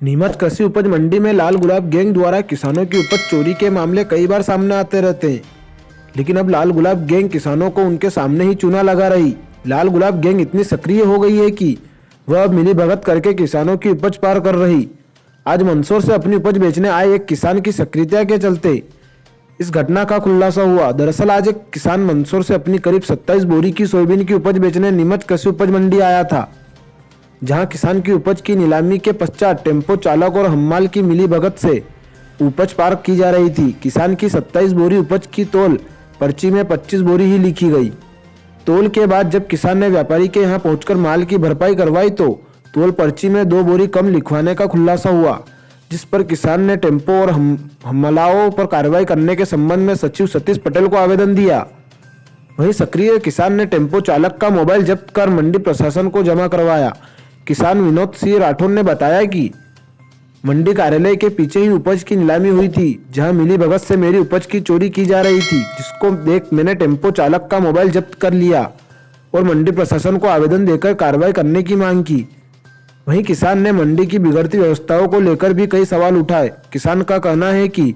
नीमच कृषि उपज मंडी में लाल गुलाब गैंग द्वारा किसानों की उपज चोरी के मामले कई बार सामने आते रहते हैं। लेकिन अब लाल गुलाब गैंग किसानों को उनके सामने ही चूना लगा रही। लाल गुलाब गैंग इतनी सक्रिय हो गई है कि वह अब मिलीभगत करके किसानों की उपज पार कर रही। आज मंदसौर से अपनी उपज बेचने आए एक किसान की सक्रियता के चलते इस घटना का खुलासा हुआ। दरअसल आज एक किसान मंदसौर से अपनी करीब 27 बोरी की सोयाबीन की उपज बेचने नीमच कृषि उपज मंडी आया था, जहां किसान की उपज की नीलामी के पश्चात टेम्पो चालक और हम्माल की मिलीभगत से उपज पार की जा रही थी। किसान की 27 बोरी उपज की तौल पर्ची में 25 बोरी ही लिखी गई। तौल के बाद जब किसान ने व्यापारी के यहां पहुंचकर माल की भरपाई करवाई तो तौल पर्ची में 2 बोरी कम लिखवाने का खुलासा हुआ, जिस पर किसान ने टेम्पो और हम्मलाओं पर कार्रवाई करने के संबंध में सचिव सतीश पटेल को आवेदन दिया। वहीं सक्रिय किसान ने टेम्पो चालक का मोबाइल जब्त कर मंडी प्रशासन को जमा करवाया। किसान विनोद सिंह राठौर ने बताया कि मंडी कार्यालय के पीछे ही उपज की नीलामी हुई थी, जहां मिलीभगत से मेरी उपज की चोरी की जा रही थी, जिसको देख मैंने टेम्पो चालक का मोबाइल जब्त कर लिया और मंडी प्रशासन को आवेदन देकर कार्रवाई करने की मांग की। वहीं किसान ने मंडी की बिगड़ती व्यवस्थाओं को लेकर भी कई सवाल उठाए। किसान का कहना है कि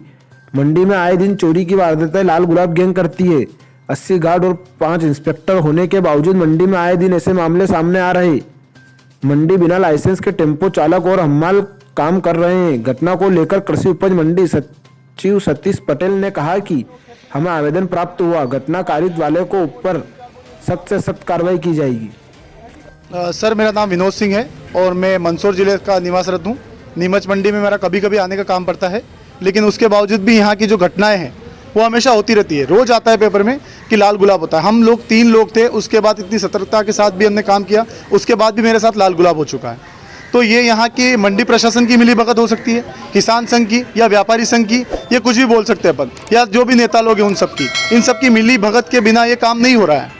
मंडी में आए दिन चोरी की वारदातें लाल गुलाब गैंग करती है। 80 गार्ड और 5 इंस्पेक्टर होने के बावजूद मंडी में आए दिन ऐसे मामले सामने आ रहे। मंडी बिना लाइसेंस के टेम्पो चालक और हम्माल काम कर रहे हैं। घटना को लेकर कृषि उपज मंडी सचिव सतीश पटेल ने कहा कि हमें आवेदन प्राप्त हुआ, घटना कारित वाले को ऊपर सख्त से सख्त कार्रवाई की जाएगी। सर, मेरा नाम विनोद सिंह है और मैं मंदसौर जिले का निवासरत हूँ। नीमच मंडी में मेरा कभी कभी आने का काम पड़ता है, लेकिन उसके बावजूद भी यहाँ की जो घटनाएं हैं वो हमेशा होती रहती है। रोज़ आता है पेपर में कि लाल गुलाब होता है। हम लोग 3 लोग थे, उसके बाद इतनी सतर्कता के साथ भी हमने काम किया, उसके बाद भी मेरे साथ लाल गुलाब हो चुका है। तो ये यहाँ की मंडी प्रशासन की मिलीभगत हो सकती है, किसान संघ की या व्यापारी संघ की, ये कुछ भी बोल सकते हैं अपन, या जो भी नेता लोग हैं उन सब की, इन सब की मिलीभगत के बिना ये काम नहीं हो रहा है।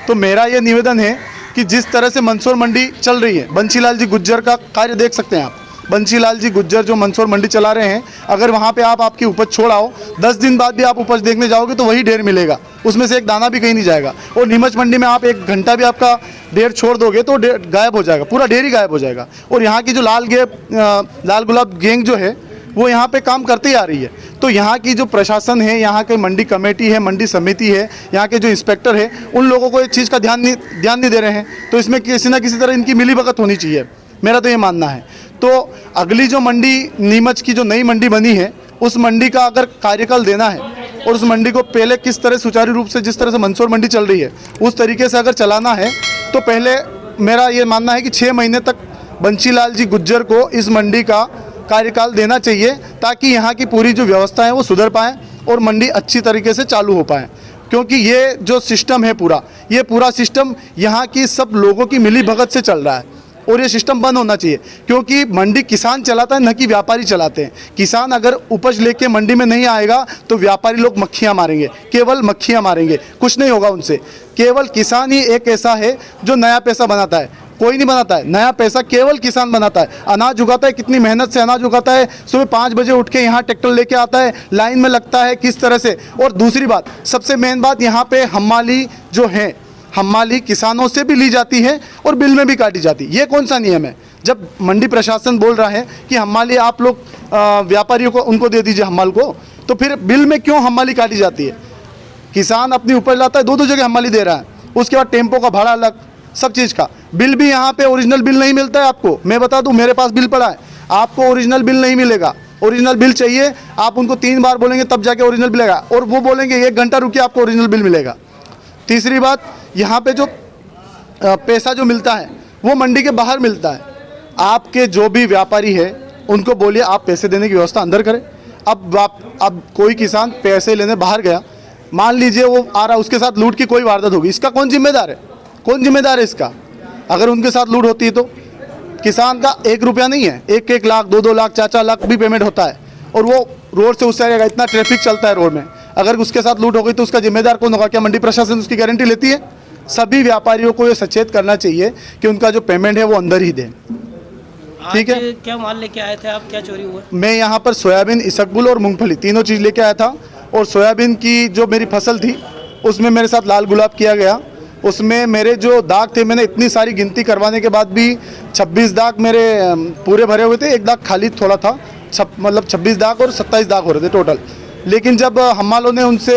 तो मेरा ये निवेदन है कि जिस तरह से मंदसौर मंडी चल रही है, बंशीलाल जी गुज्जर का कार्य देख सकते हैं आप। बंशीलाल जी गुज्जर जो मंदसौर मंडी चला रहे हैं, अगर वहाँ पे आप आपकी उपज छोड़ आओ, 10 दिन बाद भी आप उपज देखने जाओगे तो वही ढेर मिलेगा, उसमें से एक दाना भी कहीं नहीं जाएगा। और नीमच मंडी में आप 1 घंटा भी आपका ढेर छोड़ दोगे तो गायब हो जाएगा, पूरा ढेर ही गायब हो जाएगा। और यहाँ की जो लाल गुलाब गैंग जो है वो यहाँ पे काम करते ही आ रही है। तो यहाँ की जो प्रशासन है, यहाँ की मंडी कमेटी है, मंडी समिति है, यहाँ के जो इंस्पेक्टर है, उन लोगों को इस चीज़ का ध्यान नहीं दे रहे हैं। तो इसमें किसी ना किसी तरह इनकी मिलीभगत होनी चाहिए, मेरा तो ये मानना है। तो अगली जो मंडी नीमच की जो नई मंडी बनी है, उस मंडी का अगर कार्यकाल देना है और उस मंडी को पहले किस तरह सुचारू रूप से, जिस तरह से मंदसौर मंडी चल रही है उस तरीके से अगर चलाना है, तो पहले मेरा ये मानना है कि 6 महीने तक बंशीलाल जी गुज्जर को इस मंडी का कार्यकाल देना चाहिए, ताकि यहाँ की पूरी जो व्यवस्था है वो सुधर पाए और मंडी अच्छी तरीके से चालू हो पाए। क्योंकि ये जो सिस्टम है ये पूरा सिस्टम यहाँ की सब लोगों की मिलीभगत से चल रहा है और ये सिस्टम बंद होना चाहिए। क्योंकि मंडी किसान चलाता है, न कि व्यापारी चलाते हैं। किसान अगर उपज लेके मंडी में नहीं आएगा तो व्यापारी लोग मक्खियाँ मारेंगे, केवल मक्खियाँ मारेंगे, कुछ नहीं होगा उनसे। केवल किसान ही एक ऐसा है जो नया पैसा बनाता है, कोई नहीं बनाता है। नया पैसा केवल किसान बनाता है। अनाज उगाता है, कितनी मेहनत से अनाज उगाता है, सुबह 5 बजे उठ के यहाँ ट्रैक्टर लेके आता है, लाइन में लगता है, किस तरह से। और दूसरी बात, सबसे मेन बात, यहाँ पे हम्माली जो है, हम्माली किसानों से भी ली जाती है और बिल में भी काटी जाती है। ये कौन सा नियम है? जब मंडी प्रशासन बोल रहा है कि हम्माली आप लोग व्यापारियों को उनको दे दीजिए हम्माल को, तो फिर बिल में क्यों हम्माली काटी जाती है? किसान अपनी उपज लाता है, 2 जगह हम्माली दे रहा है, उसके बाद टेम्पो का भाड़ा अलग, सब चीज़ का बिल भी। यहाँ पे ओरिजिनल बिल नहीं मिलता है आपको। मैं बता दूं, मेरे पास बिल पड़ा है, आपको ओरिजिनल बिल नहीं मिलेगा। ओरिजिनल बिल चाहिए, आप उनको 3 बार बोलेंगे तब जाके ओरिजिनल बिल मिलेगा, और वो बोलेंगे 1 घंटा रुकिए आपको ओरिजिनल बिल मिलेगा। तीसरी बात, यहाँ पे जो पैसा जो मिलता है वो मंडी के बाहर मिलता है। आपके जो भी व्यापारी है उनको बोलिए आप पैसे देने की व्यवस्था अंदर करें। अब कोई किसान पैसे लेने बाहर गया, मान लीजिए वो आ रहा, उसके साथ लूट की कोई वारदात होगी, इसका कौन जिम्मेदार है? कौन जिम्मेदार है इसका? अगर उनके साथ लूट होती है तो किसान का 1 रुपया नहीं है, 1 लाख, 2 लाख, 4 लाख भी पेमेंट होता है, और वो रोड से उससे आएगा। इतना ट्रैफिक चलता है रोड में, अगर उसके साथ लूट हो गई तो उसका जिम्मेदार कौन होगा? क्या मंडी प्रशासन उसकी गारंटी लेती है? सभी व्यापारियों को ये सचेत करना चाहिए कि उनका जो पेमेंट है वो अंदर ही दें। ठीक है। क्या माल लेके आए थे आप, क्या चोरी हुआ? मैं यहाँ पर सोयाबीन, इसबगुल और मूंगफली तीनों चीज़ लेके आया था। और सोयाबीन की जो मेरी फसल थी उसमें मेरे साथ लाल गुलाब किया गया, उसमें मेरे जो दाग थे, मैंने इतनी सारी गिनती करवाने के बाद भी 26 दाग मेरे पूरे भरे हुए थे, एक दाग खाली थोड़ा था। मतलब 26 दाग और 27 दाग हो रहे थे टोटल। लेकिन जब हम वालों ने उनसे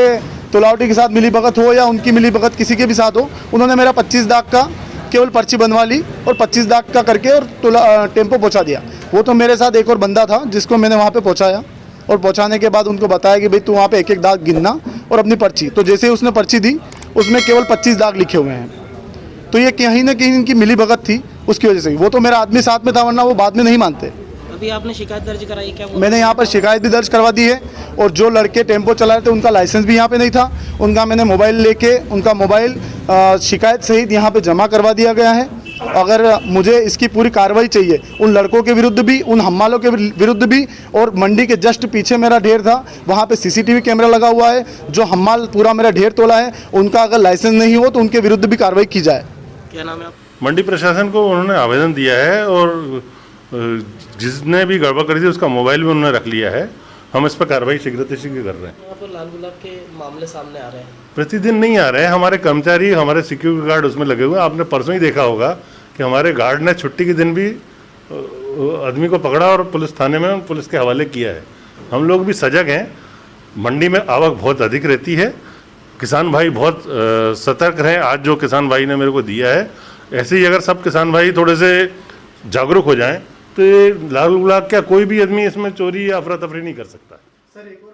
तुलावटी के साथ मिली भगत हो या उनकी मिली भगत किसी के भी साथ हो, उन्होंने मेरा 25 दाग का केवल पर्ची बनवा ली और 25 दाग का करके और टेम्पो पहुंचा दिया। वो तो मेरे साथ एक और बंदा था जिसको मैंने वहाँ पे पहुंचाया और पहुंचाने के बाद उनको बताया कि भाई तू वहाँ पे एक एक दाग गिनना और अपनी पर्ची। तो जैसे ही उसने पर्ची दी उसमें केवल 25 दाग लिखे हुए हैं। तो ये कहीं ना कहीं इनकी मिली भगत थी, उसकी वजह से। वो तो मेरा आदमी साथ में था, वरना वो बाद में नहीं मानते। अभी आपने शिकायत दर्ज कराई क्या? मैंने यहाँ पर शिकायत भी दर्ज करवा दी है और जो लड़के टेम्पो चला रहे थे उनका लाइसेंस भी यहाँ पे नहीं था। उनका मैंने मोबाइल लेके उनका मोबाइल शिकायत सहित यहाँ पे जमा करवा दिया गया है। अगर मुझे इसकी पूरी कार्रवाई चाहिए उन लड़कों के विरुद्ध भी, उन हम्मालों के विरुद्ध भी। और मंडी के जस्ट पीछे मेरा ढेर था, वहाँ पे सीसीटीवी कैमरा लगा हुआ है। जो हम्माल पूरा मेरा ढेर तोला है उनका अगर लाइसेंस नहीं हो तो उनके विरुद्ध भी कार्रवाई की जाए। क्या नाम है आप? मंडी प्रशासन को उन्होंने आवेदन दिया है और जिसने भी गड़बड़ करी थी उसका मोबाइल भी उन्होंने रख लिया है। हम इस पर कार्रवाई शीघ्र से शीघ्र कर रहे हैं। यहाँ पर लाल गुलाब के मामले सामने आ रहे हैं। प्रतिदिन नहीं आ रहे हैं। हमारे कर्मचारी, हमारे सिक्योरिटी गार्ड उसमें लगे हुए हैं। आपने परसों ही देखा होगा कि हमारे गार्ड ने छुट्टी के दिन भी आदमी को पकड़ा और पुलिस थाने में पुलिस के हवाले किया है। हम लोग भी सजग हैं। मंडी में आवक बहुत अधिक रहती है। किसान भाई बहुत सतर्क रहें। आज जो किसान भाई ने मेरे को दिया है, ऐसे ही अगर सब किसान भाई थोड़े से जागरूक हो जाएं तो ये लाल गुलाब क्या कोई भी आदमी इसमें चोरी या अफरा तफरी नहीं कर सकता। सर एक और